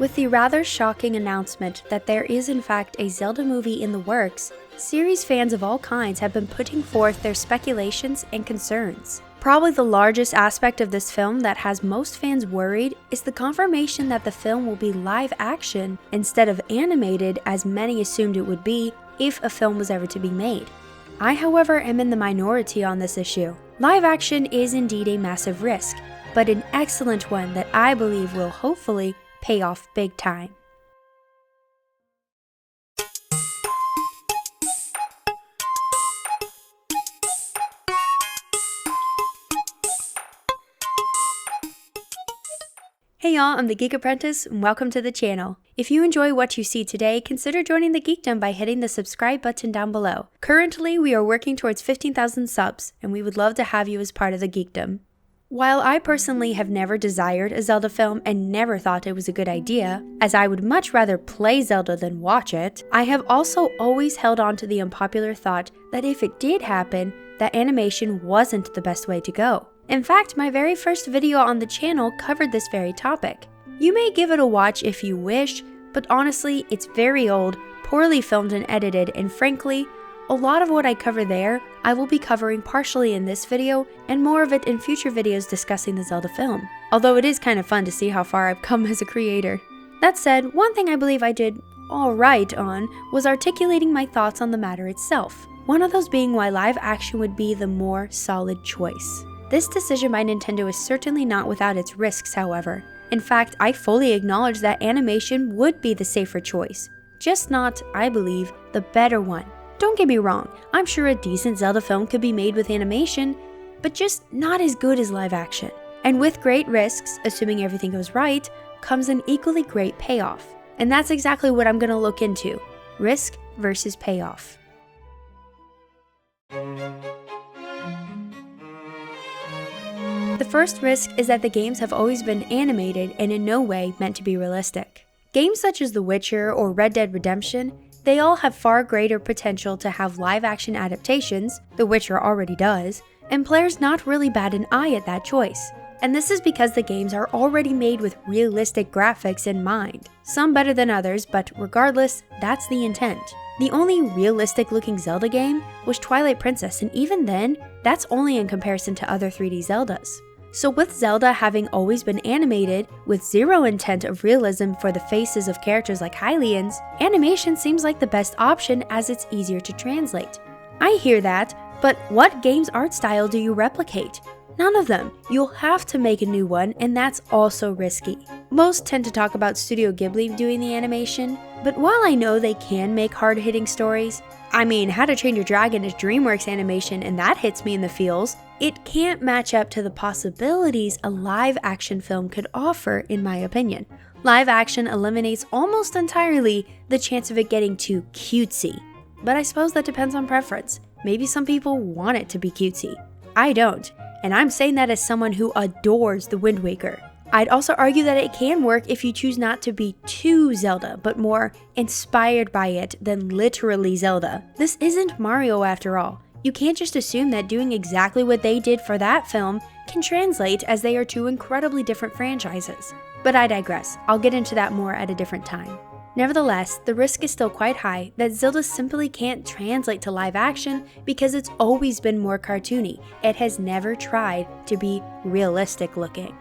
With the rather shocking announcement that there is in fact a Zelda movie in the works, series fans of all kinds have been putting forth their speculations and concerns. Probably the largest aspect of this film that has most fans worried is the confirmation that the film will be live action instead of animated as many assumed it would be if a film was ever to be made. I, however, am in the minority on this issue. Live action is indeed a massive risk, but an excellent one that I believe will hopefully pay off big time. Hey y'all, I'm the Geek Apprentice and welcome to the channel. If you enjoy what you see today, consider joining the Geekdom by hitting the subscribe button down below. Currently, we are working towards 15,000 subs, and we would love to have you as part of the Geekdom. While I personally have never desired a Zelda film and never thought it was a good idea, as I would much rather play Zelda than watch it, I have also always held on to the unpopular thought that if it did happen, that animation wasn't the best way to go. In fact, my very first video on the channel covered this very topic. You may give it a watch if you wish, but honestly, it's very old, poorly filmed and edited, and frankly, a lot of what I cover there, I will be covering partially in this video and more of it in future videos discussing the Zelda film. Although it is kind of fun to see how far I've come as a creator. That said, one thing I believe I did alright on was articulating my thoughts on the matter itself. One of those being why live action would be the more solid choice. This decision by Nintendo is certainly not without its risks, however. In fact, I fully acknowledge that animation would be the safer choice, just not, I believe, the better one. Don't get me wrong, I'm sure a decent Zelda film could be made with animation, but just not as good as live action. And with great risks, assuming everything goes right, comes an equally great payoff. And that's exactly what I'm going to look into. Risk versus payoff. The first risk is that the games have always been animated and in no way meant to be realistic. Games such as The Witcher or Red Dead Redemption, they all have far greater potential to have live-action adaptations, The Witcher already does, and players not really bat an eye at that choice. And this is because the games are already made with realistic graphics in mind. Some better than others, but regardless, that's the intent. The only realistic-looking Zelda game was Twilight Princess, and even then, that's only in comparison to other 3D Zeldas. So with Zelda having always been animated, with zero intent of realism for the faces of characters like Hylians, animation seems like the best option as it's easier to translate. I hear that, but what game's art style do you replicate? None of them. You'll have to make a new one, and that's also risky. Most tend to talk about Studio Ghibli doing the animation, but while I know they can make hard-hitting stories, I mean, How to Train Your Dragon is DreamWorks animation and that hits me in the feels, it can't match up to the possibilities a live-action film could offer, in my opinion. Live action eliminates almost entirely the chance of it getting too cutesy. But I suppose that depends on preference. Maybe some people want it to be cutesy. I don't. And I'm saying that as someone who adores The Wind Waker. I'd also argue that it can work if you choose not to be too Zelda, but more inspired by it than literally Zelda. This isn't Mario after all. You can't just assume that doing exactly what they did for that film can translate, as they are two incredibly different franchises. But I digress. I'll get into that more at a different time. Nevertheless, the risk is still quite high that Zelda simply can't translate to live action because it's always been more cartoony. It has never tried to be realistic looking.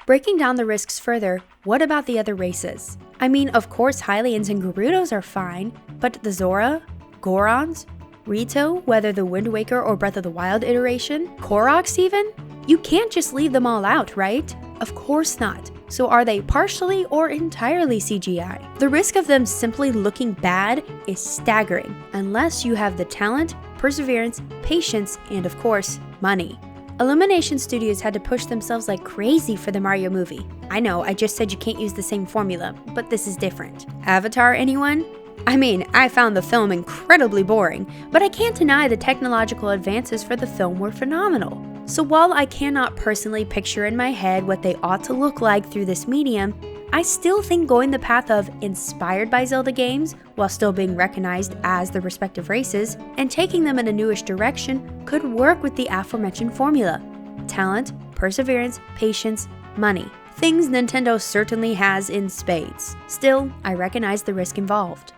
Breaking down the risks further, what about the other races? I mean, of course Hylians and Gerudos are fine, but the Zora, Gorons, Rito, whether the Wind Waker or Breath of the Wild iteration, Koroks even? You can't just leave them all out, right? Of course not. So are they partially or entirely CGI? The risk of them simply looking bad is staggering, unless you have the talent, perseverance, patience, and of course, money. Illumination Studios had to push themselves like crazy for the Mario movie. I know, I just said you can't use the same formula, but this is different. Avatar, anyone? I mean, I found the film incredibly boring, but I can't deny the technological advances for the film were phenomenal. So while I cannot personally picture in my head what they ought to look like through this medium, I still think going the path of inspired by Zelda games, while still being recognized as the respective races, and taking them in a newish direction could work with the aforementioned formula. talent, perseverance, patience, money. Things Nintendo certainly has in spades. Still, I recognize the risk involved.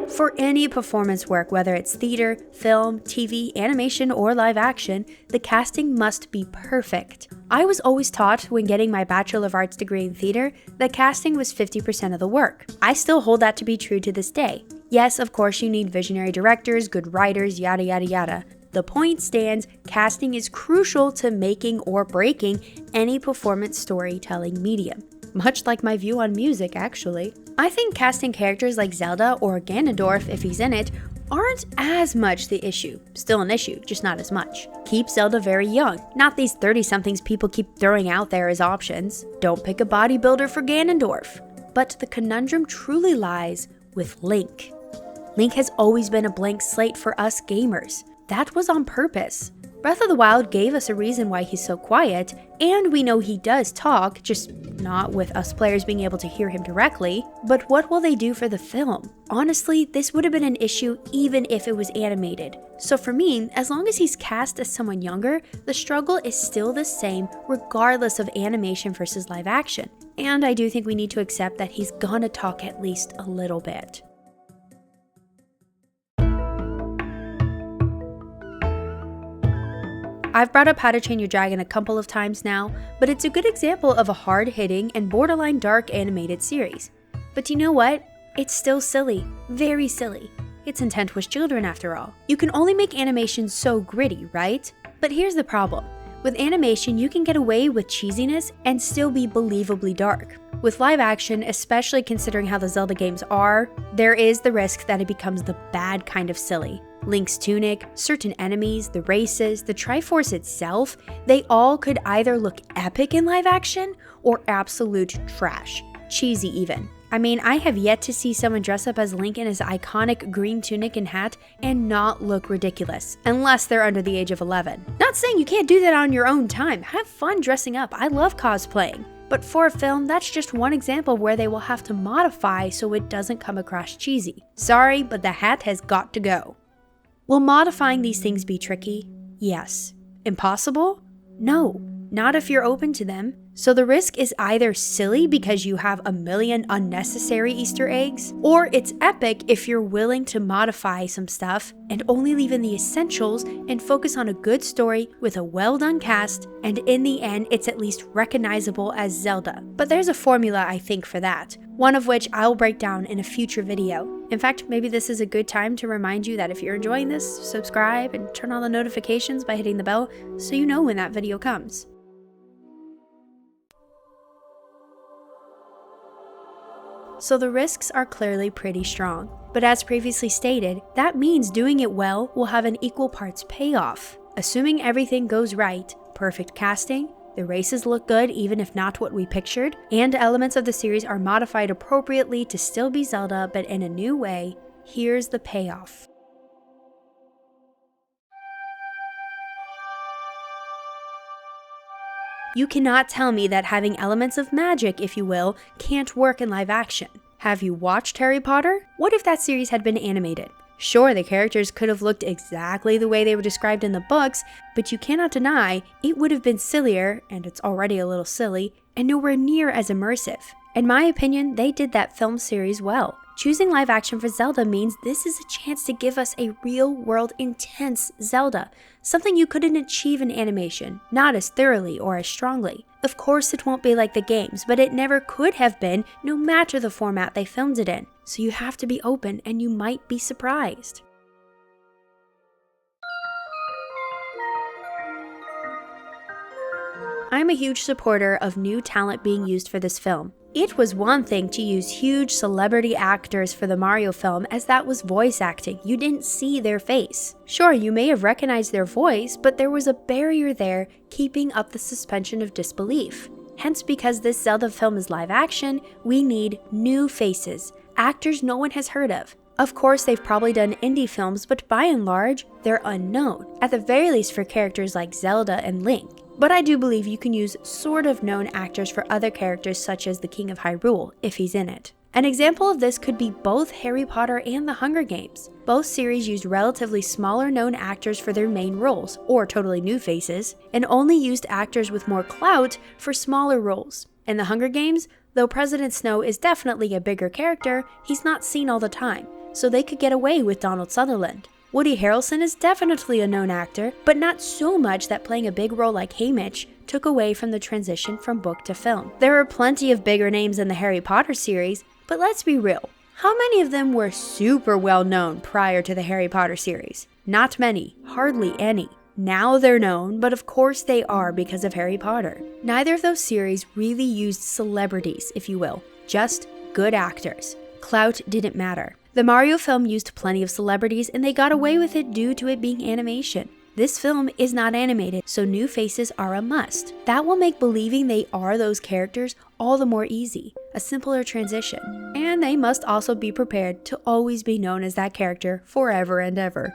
For any performance work, whether it's theater, film, TV, animation, or live action, the casting must be perfect. I was always taught when getting my Bachelor of Arts degree in theater that casting was 50% of the work. I still hold that to be true to this day. Yes, of course you need visionary directors, good writers, yada yada yada. The point stands, casting is crucial to making or breaking any performance storytelling medium. Much like my view on music, actually. I think casting characters like Zelda or Ganondorf, if he's in it, aren't as much the issue. Still an issue, just not as much. Keep Zelda very young, not these 30-somethings people keep throwing out there as options. Don't pick a bodybuilder for Ganondorf. But the conundrum truly lies with Link. Link has always been a blank slate for us gamers. That was on purpose. Breath of the Wild gave us a reason why he's so quiet, and we know he does talk, just not with us players being able to hear him directly. But what will they do for the film? Honestly, this would have been an issue even if it was animated. So for me, as long as he's cast as someone younger, the struggle is still the same regardless of animation versus live action. And I do think we need to accept that he's gonna talk at least a little bit. I've brought up How to Train Your Dragon a couple of times now, but it's a good example of a hard-hitting and borderline dark animated series. But you know what? It's still silly. Very silly. Its intent was children after all. You can only make animation so gritty, right? But here's the problem. With animation, you can get away with cheesiness and still be believably dark. With live action, especially considering how the Zelda games are, there is the risk that it becomes the bad kind of silly. Link's tunic, certain enemies, the races, the Triforce itself, they all could either look epic in live action or absolute trash. Cheesy even. I mean, I have yet to see someone dress up as Link in his iconic green tunic and hat and not look ridiculous, unless they're under the age of 11. Not saying you can't do that on your own time. Have fun dressing up. I love cosplaying. But for a film, that's just one example where they will have to modify so it doesn't come across cheesy. Sorry, but the hat has got to go. Will modifying these things be tricky? Yes. Impossible? No. Not if you're open to them. So the risk is either silly because you have a million unnecessary Easter eggs, or it's epic if you're willing to modify some stuff and only leave in the essentials and focus on a good story with a well-done cast, and in the end it's at least recognizable as Zelda. But there's a formula, I think, for that, one of which I'll break down in a future video. In fact, maybe this is a good time to remind you that if you're enjoying this, subscribe and turn on the notifications by hitting the bell so you know when that video comes. So the risks are clearly pretty strong. But as previously stated, that means doing it well will have an equal parts payoff. Assuming everything goes right, perfect casting, the races look good even if not what we pictured, and elements of the series are modified appropriately to still be Zelda but in a new way, here's the payoff. You cannot tell me that having elements of magic, if you will, can't work in live action. Have you watched Harry Potter? What if that series had been animated? Sure, the characters could have looked exactly the way they were described in the books, but you cannot deny it would have been sillier, and it's already a little silly, and nowhere near as immersive. In my opinion, they did that film series well. Choosing live action for Zelda means this is a chance to give us a real-world intense Zelda, something you couldn't achieve in animation, not as thoroughly or as strongly. Of course it won't be like the games, but it never could have been no matter the format they filmed it in, so you have to be open and you might be surprised. I'm a huge supporter of new talent being used for this film. It was one thing to use huge celebrity actors for the Mario film, as that was voice acting. You didn't see their face. Sure, you may have recognized their voice, but there was a barrier there keeping up the suspension of disbelief. Hence, because this Zelda film is live action, we need new faces, actors no one has heard of. Of course, they've probably done indie films, but by and large, they're unknown, at the very least for characters like Zelda and Link. But I do believe you can use sort of known actors for other characters such as the King of Hyrule, if he's in it. An example of this could be both Harry Potter and The Hunger Games. Both series used relatively smaller known actors for their main roles, or totally new faces, and only used actors with more clout for smaller roles. In The Hunger Games, though President Snow is definitely a bigger character, he's not seen all the time, so they could get away with Donald Sutherland. Woody Harrelson is definitely a known actor, but not so much that playing a big role like Haymitch took away from the transition from book to film. There are plenty of bigger names in the Harry Potter series, but let's be real. How many of them were super well known prior to the Harry Potter series? Not many, hardly any. Now they're known, but of course they are because of Harry Potter. Neither of those series really used celebrities, if you will, just good actors. Clout didn't matter. The Mario film used plenty of celebrities and they got away with it due to it being animation. This film is not animated, so new faces are a must. That will make believing they are those characters all the more easy, a simpler transition. And they must also be prepared to always be known as that character forever and ever.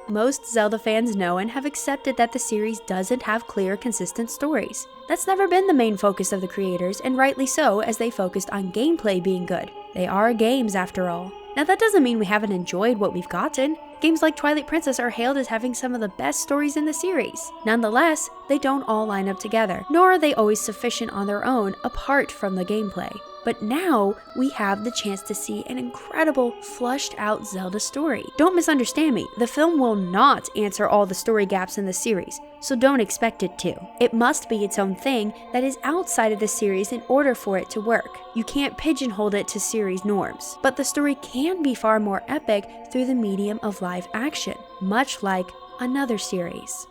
Most Zelda fans know and have accepted that the series doesn't have clear, consistent stories. That's never been the main focus of the creators, and rightly so, as they focused on gameplay being good. They are games after all. Now that doesn't mean we haven't enjoyed what we've gotten. Games like Twilight Princess are hailed as having some of the best stories in the series. Nonetheless, they don't all line up together, nor are they always sufficient on their own apart from the gameplay. But now, we have the chance to see an incredible, flushed out Zelda story. Don't misunderstand me, the film will not answer all the story gaps in the series, so don't expect it to. It must be its own thing that is outside of the series in order for it to work. You can't pigeonhole it to series norms. But the story can be far more epic through the medium of live action, much like another series.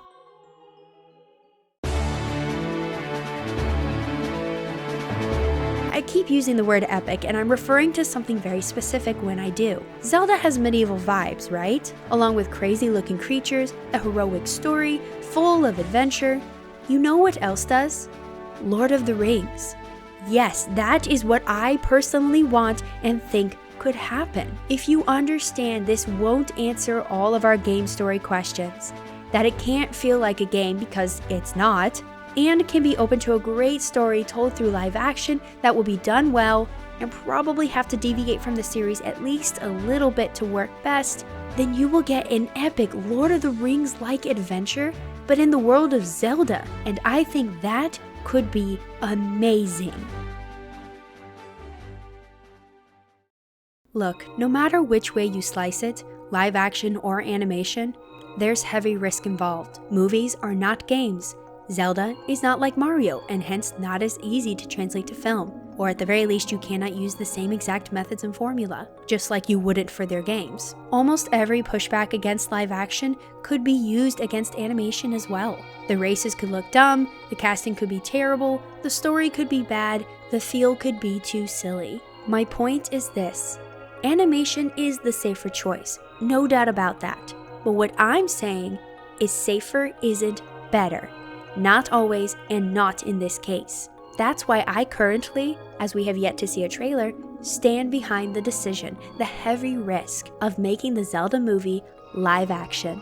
I keep using the word epic, and I'm referring to something very specific when I do. Zelda has medieval vibes, right? Along with crazy looking creatures, a heroic story, full of adventure. You know what else does? Lord of the Rings. Yes, that is what I personally want and think could happen. If you understand this won't answer all of our game story questions, that it can't feel like a game because it's not, and can be open to a great story told through live action that will be done well and probably have to deviate from the series at least a little bit to work best, then you will get an epic Lord of the Rings-like adventure, but in the world of Zelda, and I think that could be amazing. Look, no matter which way you slice it, live action or animation, there's heavy risk involved. Movies are not games. Zelda is not like Mario, and hence not as easy to translate to film, or at the very least you cannot use the same exact methods and formula, just like you wouldn't for their games. Almost every pushback against live action could be used against animation as well. The races could look dumb, the casting could be terrible, the story could be bad, the feel could be too silly. My point is this: animation is the safer choice, no doubt about that. But what I'm saying is safer isn't better. Not always, and not in this case. That's why I currently, as we have yet to see a trailer, stand behind the decision, the heavy risk of making the Zelda movie live action.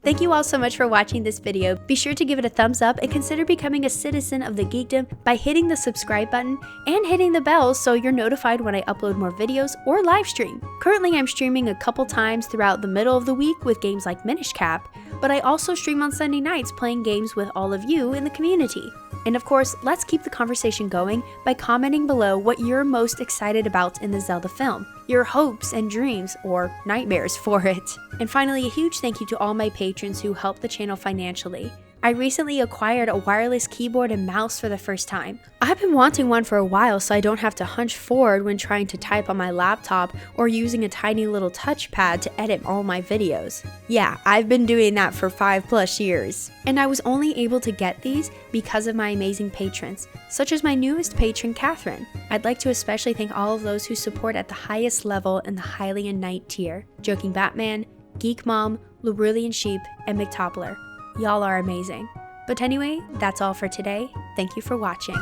Thank you all so much for watching this video. Be sure to give it a thumbs up and consider becoming a citizen of the geekdom by hitting the subscribe button and hitting the bell so you're notified when I upload more videos or live stream. Currently I'm streaming a couple times throughout the middle of the week with games like Minish Cap, but I also stream on Sunday nights playing games with all of you in the community. And of course, let's keep the conversation going by commenting below what you're most excited about in the Zelda film, your hopes and dreams, or nightmares for it. And finally, a huge thank you to all my patrons who help the channel financially. I recently acquired a wireless keyboard and mouse for the first time. I've been wanting one for a while so I don't have to hunch forward when trying to type on my laptop or using a tiny little touchpad to edit all my videos. Yeah, I've been doing that for 5+ years. And I was only able to get these because of my amazing patrons, such as my newest patron, Catherine. I'd like to especially thank all of those who support at the highest level in the Hylian Knight tier: Joking Batman, Geek Mom, Lorulian Sheep, and McToppler. Y'all are amazing. But anyway, that's all for today. Thank you for watching.